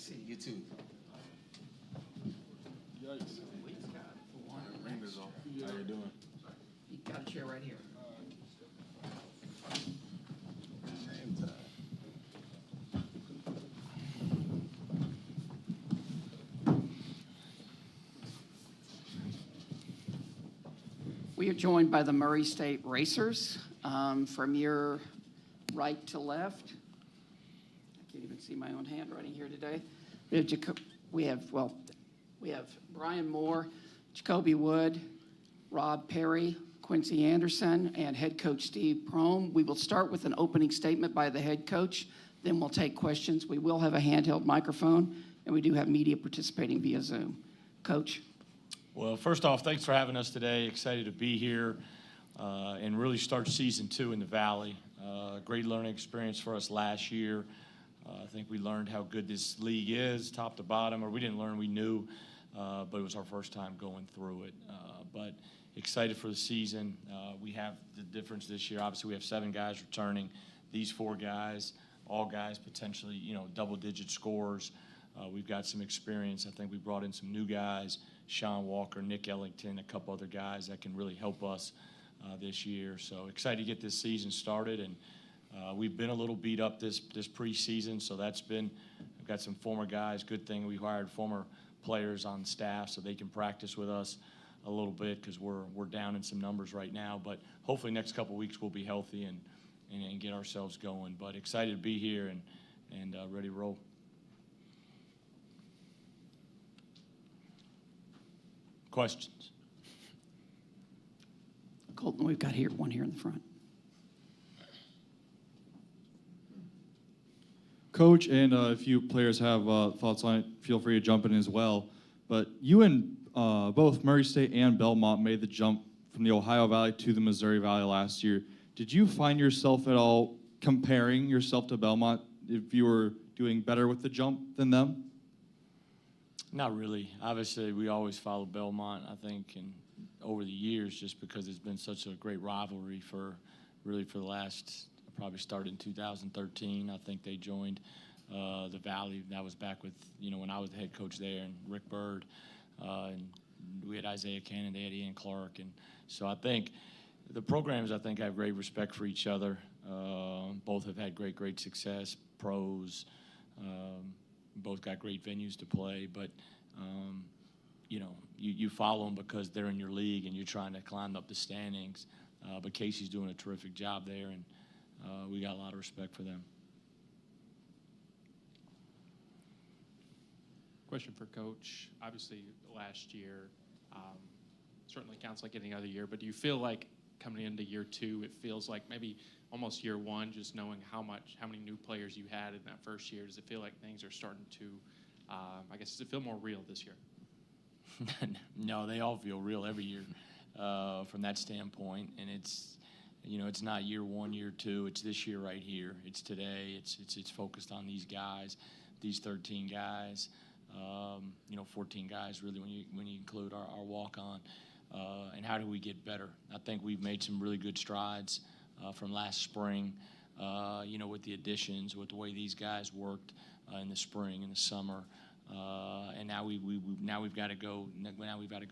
see you too. Yikes. Ring is off. How you doing? You got a chair right here. Same time. We are joined by the Murray State Racers. From your right to left, I can't even see my own handwriting here today. We have Brian Moore, Jacoby Wood, Rob Perry, Quincy Anderson, and head coach Steve Prohm. We will start with an opening statement by the head coach, then we'll take questions. We will have a handheld microphone, and we do have media participating via Zoom. Coach. Well, first off, thanks for having us today. Excited to be here and really start season 2 in the Valley. Great learning experience for us last year. I think we learned how good this league is, top to bottom, or we didn't learn, we knew, but it was our first time going through it. But excited for the season. We have the difference this year. Obviously, we have 7 guys returning. These 4 guys, all guys potentially, double-digit scores. We've got some experience. I think we brought in some new guys, Sean Walker, Nick Ellington, a couple other guys that can really help us this year. So excited to get this season started, and we've been a little beat up this preseason, so that's been, we've got some former guys. Good thing we hired former players on staff so they can practice with us a little bit because we're down in some numbers right now. But hopefully next couple of weeks we'll be healthy and get ourselves going. But excited to be here and ready to roll. Questions? Colton, we've got one here in the front. Coach, and if you players have thoughts on it, feel free to jump in as well. But you and both Murray State and Belmont made the jump from the Ohio Valley to the Missouri Valley last year. Did you find yourself at all comparing yourself to Belmont if you were doing better with the jump than them? Not really. Obviously, we always follow Belmont, I think, and over the years, just because it's been such a great rivalry for the last, probably started in 2013. I think they joined the Valley. That was back with, when I was the head coach there, and Rick Bird. And we had Isaiah Cannon, they had Ian Clark. And so I think the programs, have great respect for each other. Both have had great success, pros. Both got great venues to play, but you follow them because they're in your league and you're trying to climb up the standings. But Casey's doing a terrific job there, and we got a lot of respect for them. Question for Coach. Obviously, last year certainly counts like any other year, but do you feel like coming into year 2, it feels like maybe almost year 1, just knowing how many new players you had in that first year? Does it feel like things are starting to, does it feel more real this year? No, they all feel real every year from that standpoint, and it's not year 1, year 2. It's this year right here. It's today. It's focused on these guys, these 13 guys, 14 guys really when you include our walk-on, and how do we get better? I think we've made some really good strides from last spring, with the additions, with the way these guys worked in the spring and the summer, and now we've got to go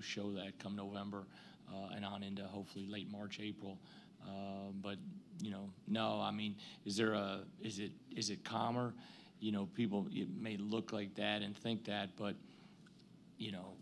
show that come November and on into hopefully late March, April. But no, I mean, is it calmer? People, it may look like that and think that, but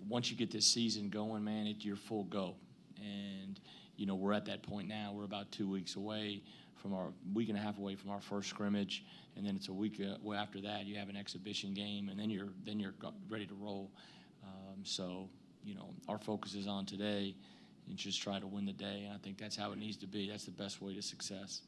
once you get this season going, man, you're full go. And we're at that point now. We're about 2 weeks away from week and a half away from our first scrimmage, and then it's a week after that you have an exhibition game, and then you're ready to roll. So our focus is on today and just try to win the day. And I think that's how it needs to be. That's the best way to success.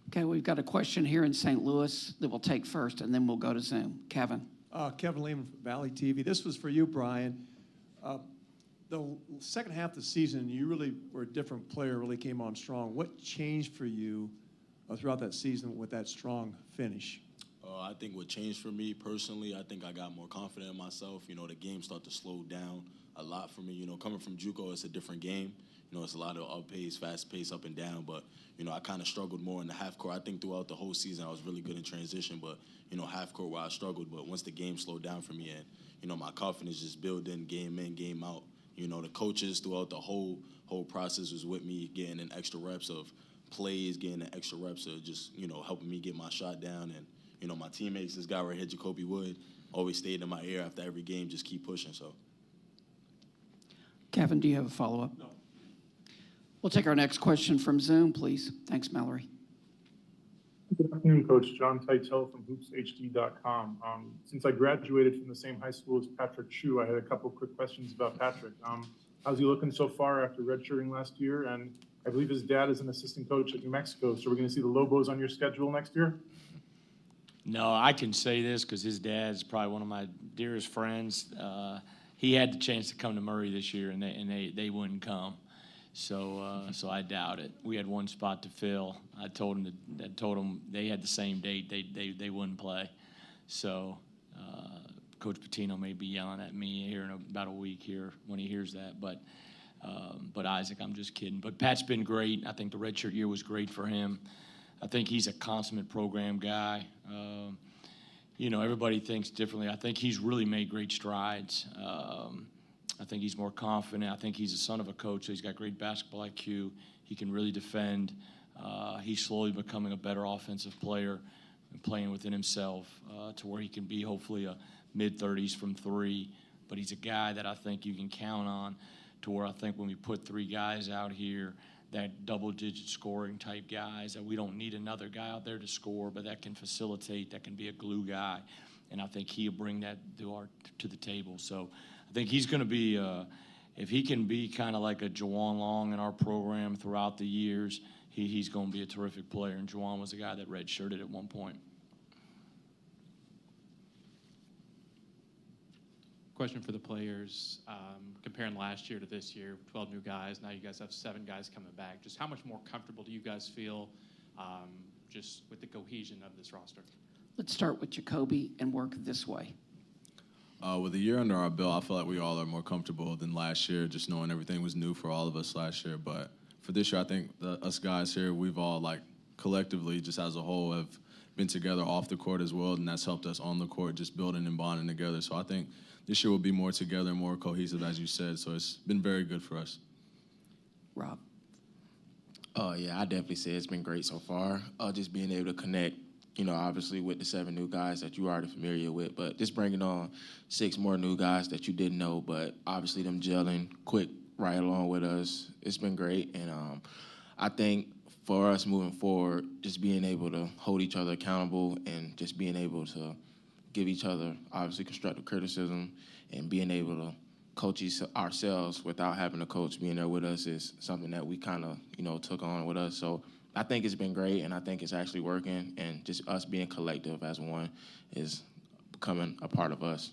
Okay, we've got a question here in St. Louis that we'll take first, and then we'll go to Zoom. Kevin. Kevin Lehman from Valley TV. This was for you, Brian. The second half of the season, you really were a different player, really came on strong. What changed for you throughout that season with that strong finish? I think what changed for me personally, I think I got more confident in myself. The game started to slow down a lot for me. Coming from JUCO, it's a different game. You know, it's a lot of up pace, fast pace, up and down. But, you know, I kind of struggled more in the half court. I think throughout the whole season I was really good in transition, but, you know, half court where I struggled. But once the game slowed down for me and, you know, my confidence just built in, game out. You know, the coaches throughout the whole process was with me, getting an extra reps of plays, getting an extra reps of just, you know, helping me get my shot down. And, you know, my teammates, this guy right here, Jacoby Wood, always stayed in my ear after every game, just keep pushing. So, Kevin, do you have a follow-up? No. We'll take our next question from Zoom, please. Thanks, Mallory. Good afternoon, Coach. John Titel from HoopsHD.com. Since I graduated from the same high school as Patrick Chu, I had a couple quick questions about Patrick. How's he looking so far after redshirting last year? And I believe his dad is an assistant coach at New Mexico, so we're going to see the Lobos on your schedule next year? No, I can say this because his dad's probably one of my dearest friends. He had the chance to come to Murray this year, and they wouldn't come. So I doubt it. We had one spot to fill. I told him they had the same date. They wouldn't play. So Coach Pitino may be yelling at me here in about a week here when he hears that. But Isaac, I'm just kidding. But Pat's been great. I think the redshirt year was great for him. I think he's a consummate program guy. You know, everybody thinks differently. I think he's really made great strides. I think he's more confident. I think he's the son of a coach, so he's got great basketball IQ. He can really defend. He's slowly becoming a better offensive player and playing within himself to where he can be hopefully a mid-30s from three. But he's a guy that I think you can count on to where I think when we put three guys out here, that double-digit scoring type guys, that we don't need another guy out there to score, but that can facilitate, that can be a glue guy. And I think he'll bring that to the table. So I think he's going to be, if he can be kind of like a Juwan Long in our program throughout the years, he's going to be a terrific player. And Juwan was a guy that redshirted at one point. Question for the players, comparing last year to this year, 12 new guys. Now you guys have 7 guys coming back. Just how much more comfortable do you guys feel just with the cohesion of this roster? Let's start with Jacoby and work this way. With a year under our belt, I feel like we all are more comfortable than last year, just knowing everything was new for all of us last year. But for this year, I think us guys here, we've all, like, collectively, just as a whole, have been together off the court as well, and that's helped us on the court, just building and bonding together. So I think this year will be more together and more cohesive, as you said. So it's been very good for us. Rob. Yeah, I definitely say it's been great so far. Just being able to connect, you know, obviously with the 7 new guys that you are already familiar with, but just bringing on 6 more new guys that you didn't know, but obviously them gelling quick right along with us. It's been great, and I think for us moving forward, just being able to hold each other accountable and just being able to give each other, obviously, constructive criticism and being able to coach ourselves without having a coach being there with us is something that we kind of, you know, took on with us. So I think it's been great, and I think it's actually working, and just us being collective as one is becoming a part of us.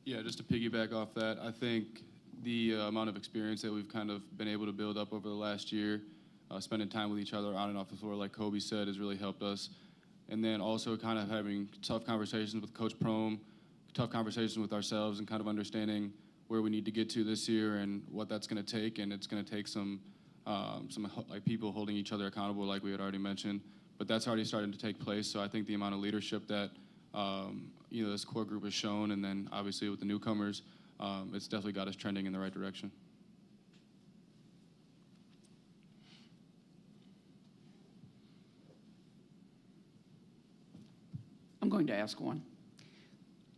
Yeah, just to piggyback off that, I think the amount of experience that we've kind of been able to build up over the last year, spending time with each other on and off the floor, like Kobe said, has really helped us. And then also kind of having tough conversations with Coach Prohm, tough conversations with ourselves, and kind of understanding where we need to get to this year and what that's going to take. And it's going to take some like people holding each other accountable, like we had already mentioned. But that's already starting to take place. So I think the amount of leadership that you know, this core group has shown, and then obviously with the newcomers, it's definitely got us trending in the right direction. I'm going to ask one.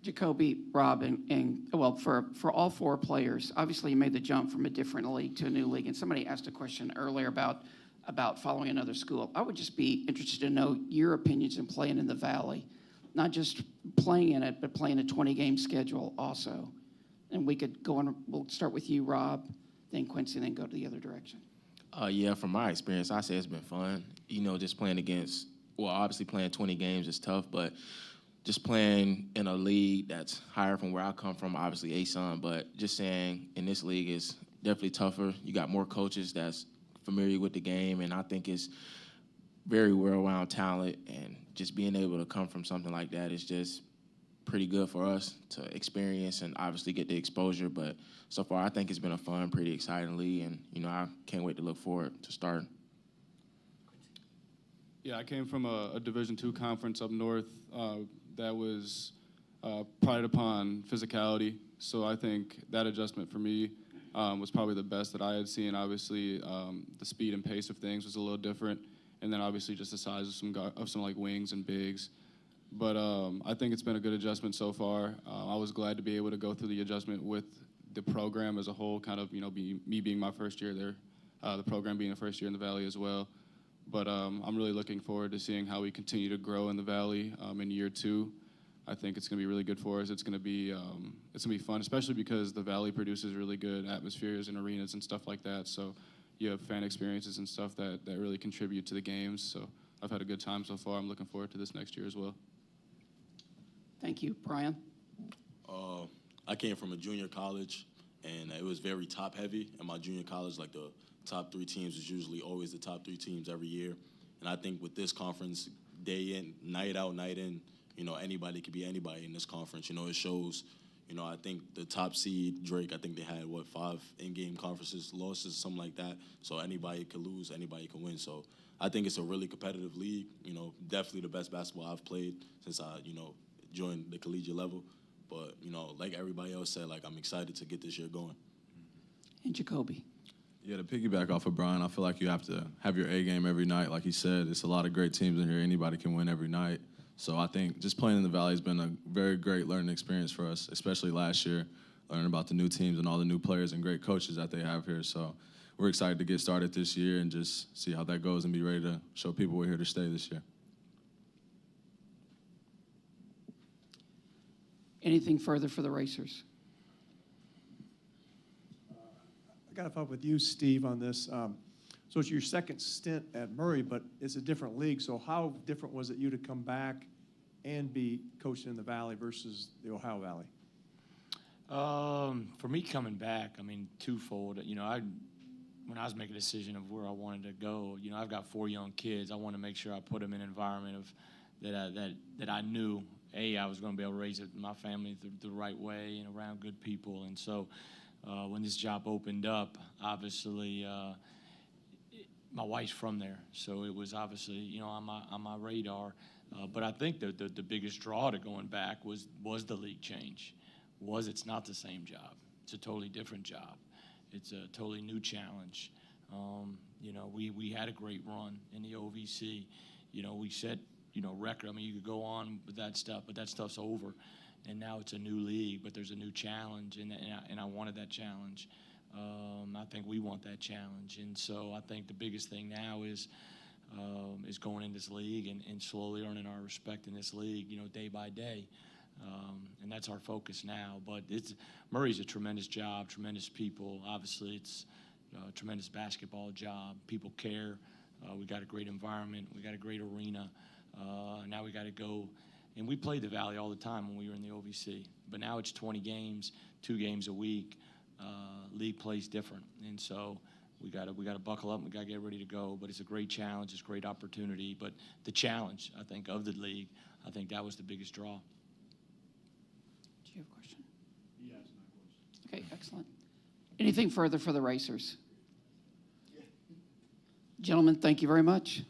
Jacoby, Rob, and well, for all 4 players, obviously you made the jump from a different league to a new league, and somebody asked a question earlier about following another school. I would just be interested to know your opinions in playing in the Valley, not just playing in it, but playing a 20-game schedule also. And we could go on, we'll start with you, Rob, then Quincy, then go to the other direction. Yeah, from my experience, I say it's been fun. You know, just playing against, well, obviously playing 20 games is tough, but just playing in a league that's higher from where I come from, obviously ASUN, but just saying in this league is definitely tougher. You got more coaches that's familiar with the game, and I think it's very well-rounded talent, and just being able to come from something like that is just pretty good for us to experience and obviously get the exposure. But so far, I think it's been a fun, pretty exciting league, and I can't wait to look forward to starting. Yeah, I came from a Division II conference up north that was prided upon physicality. So I think that adjustment for me was probably the best that I had seen. Obviously, the speed and pace of things was a little different, and then obviously just the size of some like wings and bigs. But I think it's been a good adjustment so far. I was glad to be able to go through the adjustment with the program as a whole, kind of, me being my first year there, the program being the first year in the Valley as well. But I'm really looking forward to seeing how we continue to grow in the Valley in year 2. I think it's going to be really good for us. It's going to be fun, especially because the Valley produces really good atmospheres and arenas and stuff like that. So you have fan experiences and stuff that really contribute to the games. So I've had a good time so far. I'm looking forward to this next year as well. Thank you. Brian? I came from a junior college, and it was very top-heavy. In my junior college, like the top 3 teams is usually always the top 3 teams every year. And I think with this conference, day in, night out, night in, anybody could be anybody in this conference. It shows, I think the top seed, Drake, I think they had, 5 in-game conferences losses, something like that. So anybody could lose, anybody can win. So I think it's a really competitive league. Definitely the best basketball I've played since I, joined the collegiate level. But, like everybody else said, I'm excited to get this year going. And Jacoby? Yeah, to piggyback off of Brian, I feel like you have to have your A game every night. Like he said, it's a lot of great teams in here. Anybody can win every night. So I think just playing in the Valley has been a very great learning experience for us, especially last year, learning about the new teams and all the new players and great coaches that they have here. So we're excited to get started this year and just see how that goes and be ready to show people we're here to stay this year. Anything further for the Racers? I got to follow up with you, Steve, on this. So it's your second stint at Murray, but it's a different league. So how different was it you to come back and be coaching in the Valley versus the Ohio Valley? For me coming back, twofold. When I was making a decision of where I wanted to go, I've got 4 young kids. I want to make sure I put them in an environment that I knew, I was going to be able to raise my family the right way and around good people. And so when this job opened up, obviously my wife's from there, so it was obviously on my radar. But I think the biggest draw to going back was the league change. It's not the same job. It's a totally different job. It's a totally new challenge. We had a great run in the OVC. We set record. You could go on with that stuff, but that stuff's over. And now it's a new league, but there's a new challenge, and I wanted that challenge. I think we want that challenge, and so I think the biggest thing now is going in this league and slowly earning our respect in this league, day by day, and that's our focus now. But Murray's a tremendous job, tremendous people. Obviously, it's a tremendous basketball job. People care. We got a great environment. We got a great arena. Now we got to go. And we played the Valley all the time when we were in the OVC. But now it's 20 games, 2 games a week. League plays different. And so we got to buckle up and we got to get ready to go. But it's a great challenge. It's a great opportunity. But the challenge, I think, of the league, I think that was the biggest draw. Do you have a question? Yes, my question. Okay, excellent. Anything further for the Racers? Gentlemen, thank you very much.